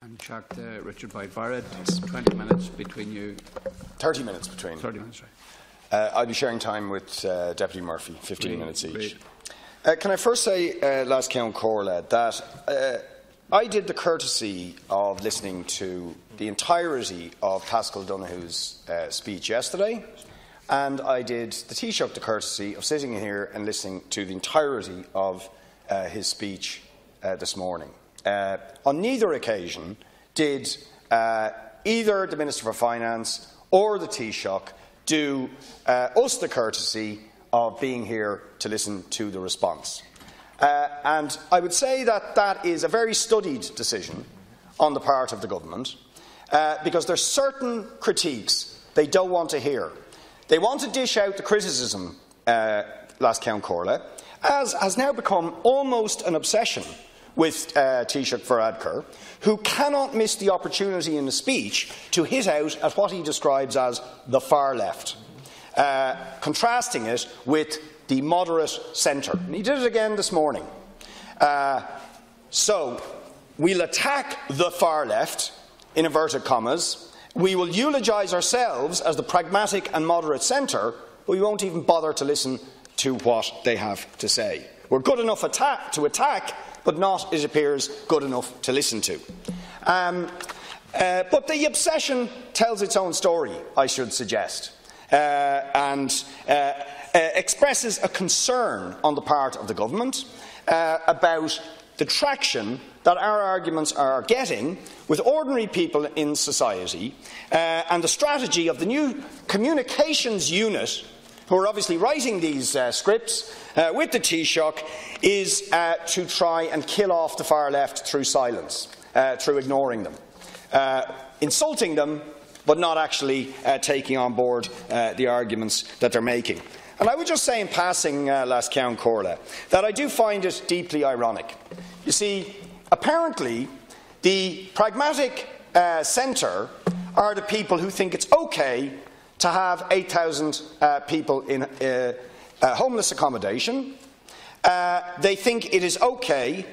And check Richard Boyd Barrett. It's 20 minutes between you. 30 minutes between. 30 minutes, right. I'll be sharing time with Deputy Murphy, 15 minutes each. Can I first say, Last Count Corla, that I did the courtesy of listening to the entirety of Pascal Donoghue's speech yesterday, and I did the Taoiseach the courtesy of sitting here and listening to the entirety of his speech this morning. On neither occasion did either the Minister for Finance or the Taoiseach do us the courtesy of being here to listen to the response. And I would say that that is a very studied decision on the part of the government, because there are certain critiques they don't want to hear. They want to dish out the criticism, Last Count Corla, as has now become almost an obsession with Taoiseach Varadkar, who cannot miss the opportunity in the speech to hit out at what he describes as the far left, contrasting it with the moderate centre. And he did it again this morning. So we'll attack the far left, in inverted commas. We will eulogise ourselves as the pragmatic and moderate centre, but we won't even bother to listen to what they have to say. We're good enough to attack, but not, it appears, good enough to listen to. But the obsession tells its own story, I should suggest, and expresses a concern on the part of the government about the traction that our arguments are getting with ordinary people in society, and the strategy of the new communications unit, who are obviously writing these scripts with the Taoiseach, is to try and kill off the far left through silence, through ignoring them, insulting them, but not actually taking on board the arguments that they're making. And I would just say in passing, Last Count Corla, that I do find it deeply ironic. You see, apparently the pragmatic centre are the people who think it's okay to have 8,000 people in homeless accommodation. They think it is okay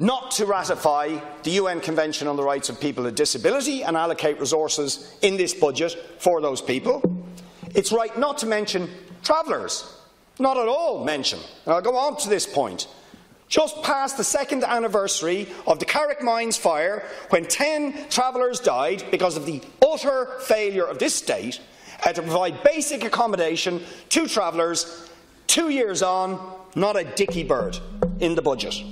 not to ratify the UN Convention on the Rights of People with Disability and allocate resources in this budget for those people. It's right not to mention travellers, not at all mention. And I'll go on to this point. Just past the 2nd anniversary of the Carrick Mines fire, when 10 travellers died because of the utter failure of this state to provide basic accommodation to travellers, 2 years on, not a dicky bird in the budget.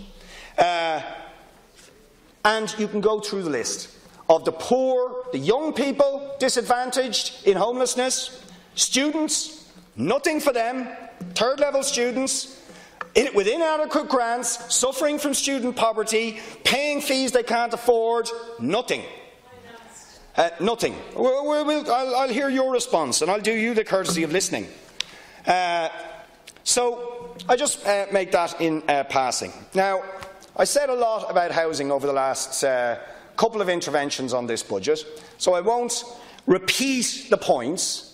And you can go through the list of the poor, the young people disadvantaged in homelessness, students, nothing for them, third-level students, with inadequate grants, suffering from student poverty, paying fees they can't afford, nothing. Nothing. I'll hear your response, and I'll do you the courtesy of listening. So I just make that in passing. Now, I said a lot about housing over the last couple of interventions on this budget, so I won't repeat the points,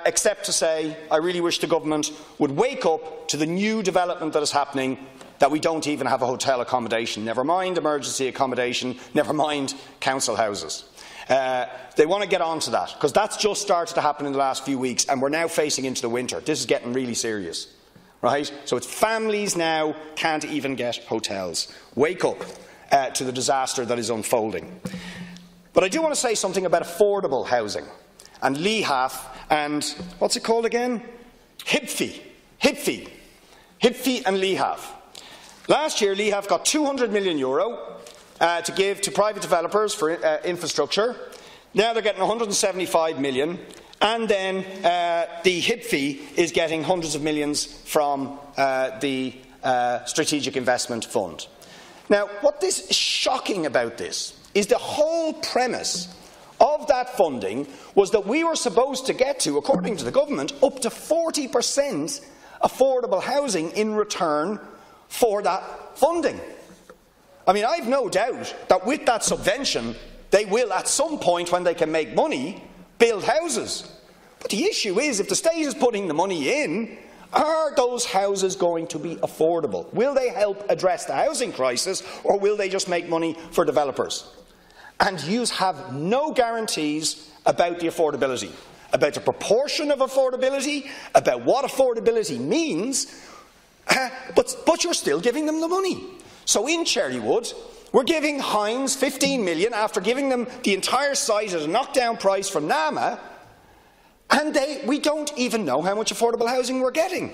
except to say I really wish the government would wake up to the new development that is happening, that we don't even have a hotel accommodation, never mind emergency accommodation, never mind council houses. They want to get on to that, because that's just started to happen in the last few weeks, and we're now facing into the winter. This is getting really serious. Right? So it's families now can't even get hotels. Wake up to the disaster that is unfolding. But I do want to say something about affordable housing and LEHAF and, what's it called again? HIPFI and LEHAF. Last year, LEHAF got €200 million to give to private developers for infrastructure. Now they're getting €175 million. And then the HIPFI is getting hundreds of millions from the Strategic Investment Fund. Now, what is shocking about this is the whole premise of that funding was that we were supposed to get to, according to the government, up to 40% affordable housing in return for that funding. I mean, I've no doubt that with that subvention, they will, at some point when they can make money, build houses. But the issue is, if the state is putting the money in, Are those houses going to be affordable? Will they help address the housing crisis, or will they just make money for developers? And you have no guarantees about the affordability, about the proportion of affordability, about what affordability means, but you're still giving them the money. So in Cherrywood, we're giving Hines 15 million after giving them the entire site at a knockdown price from NAMA, and we don't even know how much affordable housing we're getting.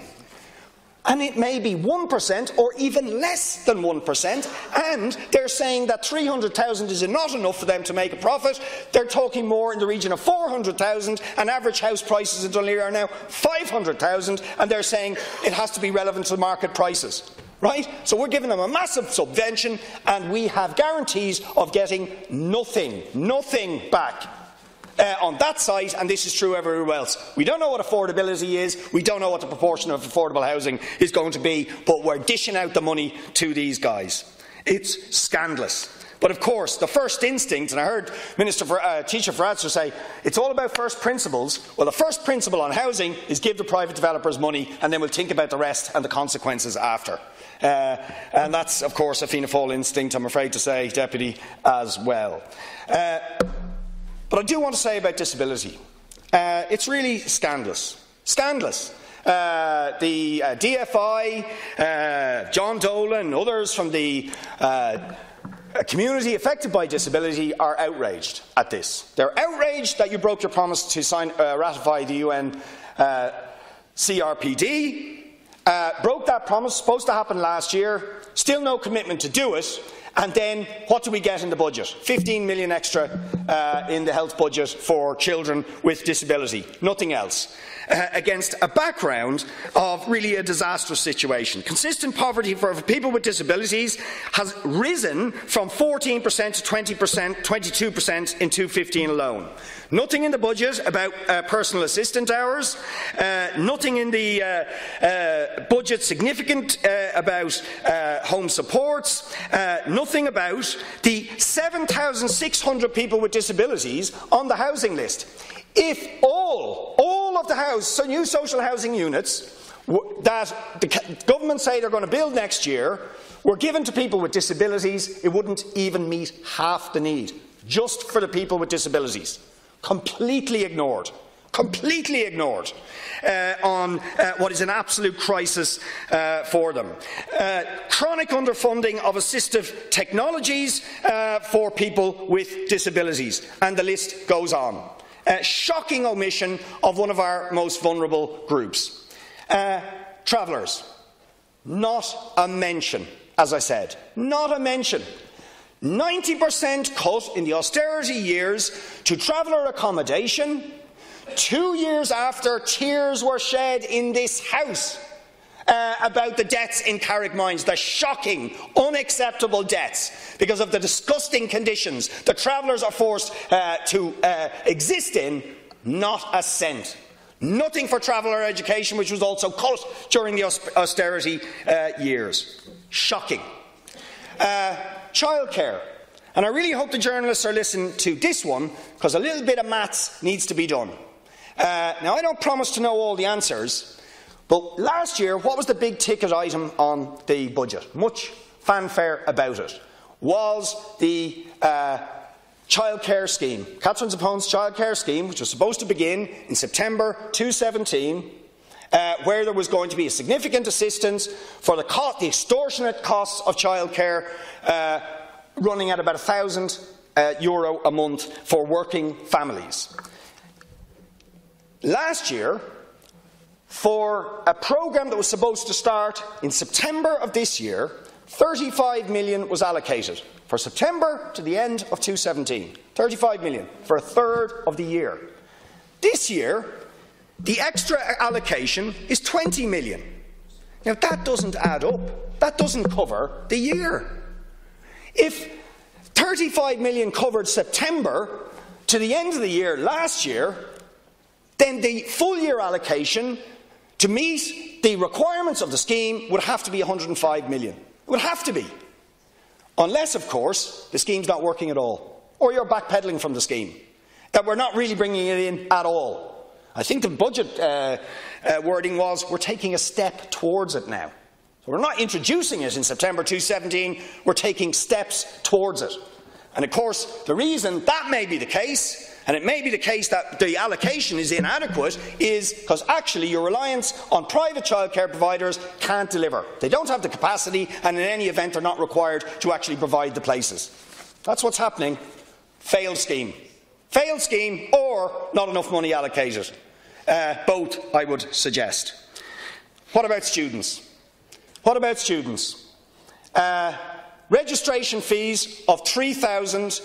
And it may be 1% or even less than 1%, and they're saying that 300,000 is not enough for them to make a profit. They're talking more in the region of 400,000, and average house prices in Dunleary are now 500,000, and they're saying it has to be relevant to market prices. Right? So we're giving them a massive subvention, and we have guarantees of getting nothing back on that site, and this is true everywhere else. We don't know what affordability is, we don't know what the proportion of affordable housing is going to be, but we're dishing out the money to these guys. It's scandalous. But of course, the first instinct, and I heard Teacher Faradser say, it's all about first principles. Well, the first principle on housing is give the private developers money, and then we'll think about the rest and the consequences after. And that's, of course, a Fianna Fáil instinct, I'm afraid to say, Deputy, as well. But I do want to say about disability. It's really scandalous. Scandalous. The DFI, John Dolan, others from the community affected by disability are outraged at this. They're outraged that you broke your promise to ratify the UN CRPD. Broke that promise, supposed to happen last year, still no commitment to do it, and then what do we get in the budget? 15 million extra in the health budget for children with disability, nothing else. Against a background of really a disastrous situation. Consistent poverty for people with disabilities has risen from 14% to 20%, 22% in 2015 alone. Nothing in the budget about personal assistant hours, nothing in the budget significant about home supports, nothing about the 7,600 people with disabilities on the housing list. If all of the new social housing units that the government say they're going to build next year were given to people with disabilities, it wouldn't even meet half the need, just for the people with disabilities. Completely ignored. Completely ignored on what is an absolute crisis for them. Chronic underfunding of assistive technologies for people with disabilities, and the list goes on. Shocking omission of one of our most vulnerable groups. Travellers, not a mention, as I said, not a mention. 90% cut in the austerity years to traveller accommodation, 2 years after tears were shed in this House about the deaths in Carrickmines, the shocking, unacceptable deaths because of the disgusting conditions the travellers are forced to exist in. Not a cent. Nothing for traveller education, which was also cut during the austerity years. Shocking. Childcare. And I really hope the journalists are listening to this one, because a little bit of maths needs to be done. Now, I don't promise to know all the answers, but last year, what was the big ticket item on the budget? Much fanfare about it. Was the childcare scheme, Catherine's opponent's childcare scheme, which was supposed to begin in September 2017, where there was going to be a significant assistance for the extortionate costs of childcare, running at about €1,000 a month for working families. Last year, for a programme that was supposed to start in September of this year, 35 million was allocated for September to the end of 2017. 35 million for a third of the year. This year, the extra allocation is 20 million. Now, that doesn't add up. That doesn't cover the year. If 35 million covered September to the end of the year last year, then the full year allocation to meet the requirements of the scheme would have to be 105 million. It would have to be. Unless, of course, the scheme's not working at all, or you're backpedalling from the scheme, that we're not really bringing it in at all. I think the budget wording was, we're taking a step towards it now. So we're not introducing it in September 2017, we're taking steps towards it. And of course, the reason that may be the case, and it may be the case that the allocation is inadequate, is because actually your reliance on private childcare providers can't deliver. They don't have the capacity, and in any event they're not required to actually provide the places. That's what's happening. Failed scheme. Failed scheme or not enough money allocated. Both, I would suggest. What about students? What about students? Registration fees of €3,000.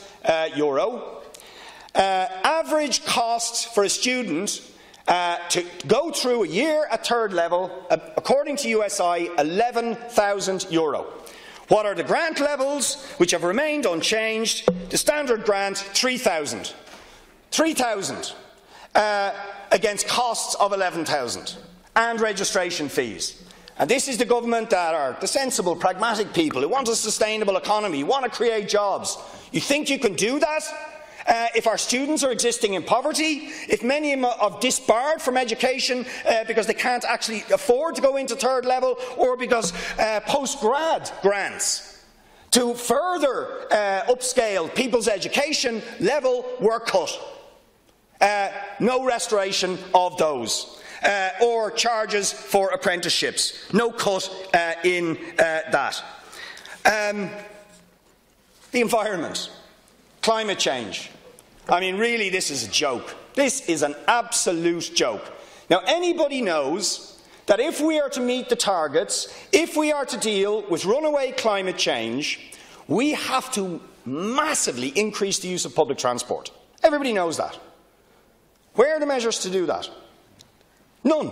Average cost for a student to go through a year at third level, according to USI, €11,000. What are the grant levels, which have remained unchanged? The standard grant, $3,000. $3,000 against costs of $11,000 and registration fees. And this is the government that are the sensible, pragmatic people who want a sustainable economy, want to create jobs. You think you can do that? If our students are existing in poverty, if many of them are disbarred from education because they can't actually afford to go into third level, or because post-grad grants to further upscale people's education level were cut. No restoration of those. Or charges for apprenticeships. No cut in that. The environment. Climate change. I mean, really, this is a joke. This is an absolute joke. Now, anybody knows that if we are to meet the targets, if we are to deal with runaway climate change, we have to massively increase the use of public transport. Everybody knows that. Where are the measures to do that? None.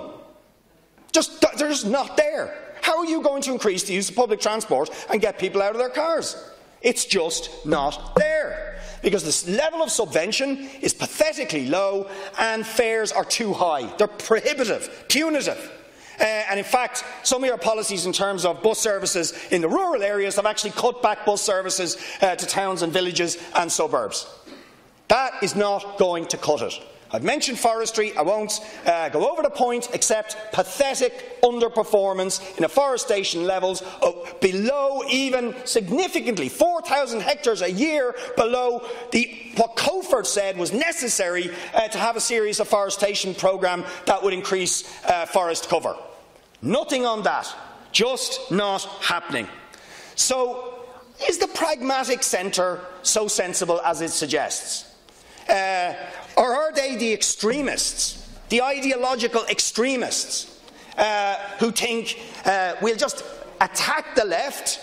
They're just not there. How are you going to increase the use of public transport and get people out of their cars? It's just not there. Because this level of subvention is pathetically low and fares are too high. They're prohibitive, punitive. And in fact, some of your policies in terms of bus services in the rural areas have actually cut back bus services to towns and villages and suburbs. That is not going to cut it. I've mentioned forestry. I won't go over the point, except pathetic underperformance in afforestation levels of below, even significantly, 4,000 hectares a year below what Cofort said was necessary to have a serious afforestation programme that would increase forest cover. Nothing on that. Just not happening. So, is the pragmatic centre so sensible as it suggests? Or are they the extremists, the ideological extremists, who think we'll just attack the left,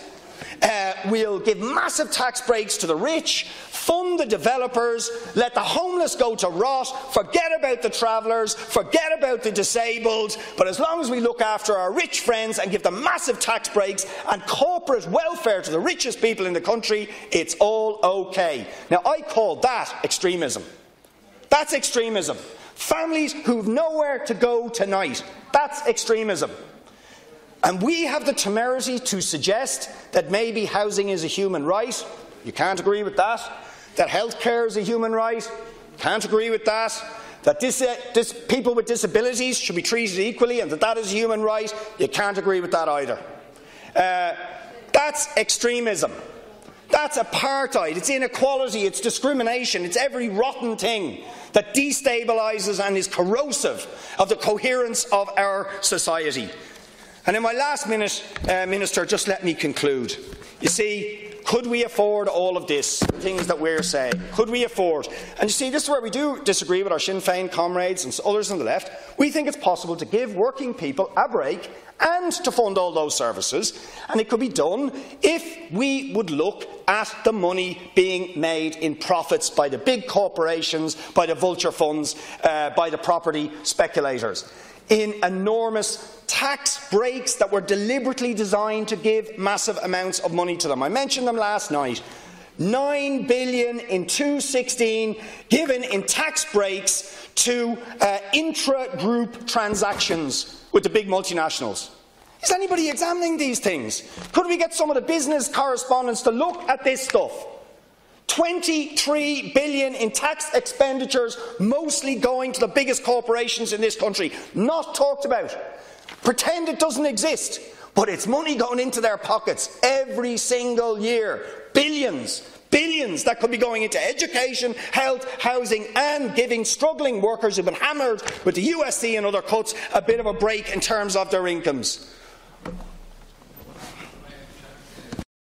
we'll give massive tax breaks to the rich, fund the developers, let the homeless go to rot, forget about the travellers, forget about the disabled, but as long as we look after our rich friends and give them massive tax breaks and corporate welfare to the richest people in the country, it's all okay. Now, I call that extremism. That's extremism. Families who've nowhere to go tonight. That's extremism. And we have the temerity to suggest that maybe housing is a human right. You can't agree with that. That healthcare is a human right. Can't agree with that. That people with disabilities should be treated equally and that is a human right. You can't agree with that either. That's extremism. That's apartheid, it's inequality, it's discrimination, it's every rotten thing that destabilises and is corrosive of the coherence of our society. And in my last minute, Minister, just let me conclude. You see, could we afford all of this, things that we're saying? Could we afford? And you see, this is where we do disagree with our Sinn Féin comrades and others on the left. We think it's possible to give working people a break and to fund all those services, and it could be done if we would look at the money being made in profits by the big corporations, by the vulture funds, by the property speculators, in enormous tax breaks that were deliberately designed to give massive amounts of money to them. I mentioned them last night. 9 billion in 2016 given in tax breaks to intra-group transactions with the big multinationals. Is anybody examining these things? Could we get some of the business correspondents to look at this stuff? 23 billion in tax expenditures, mostly going to the biggest corporations in this country. Not talked about. Pretend it doesn't exist. But it's money going into their pockets every single year. Billions. Billions that could be going into education, health, housing and giving struggling workers who've been hammered with the USC and other cuts a bit of a break in terms of their incomes.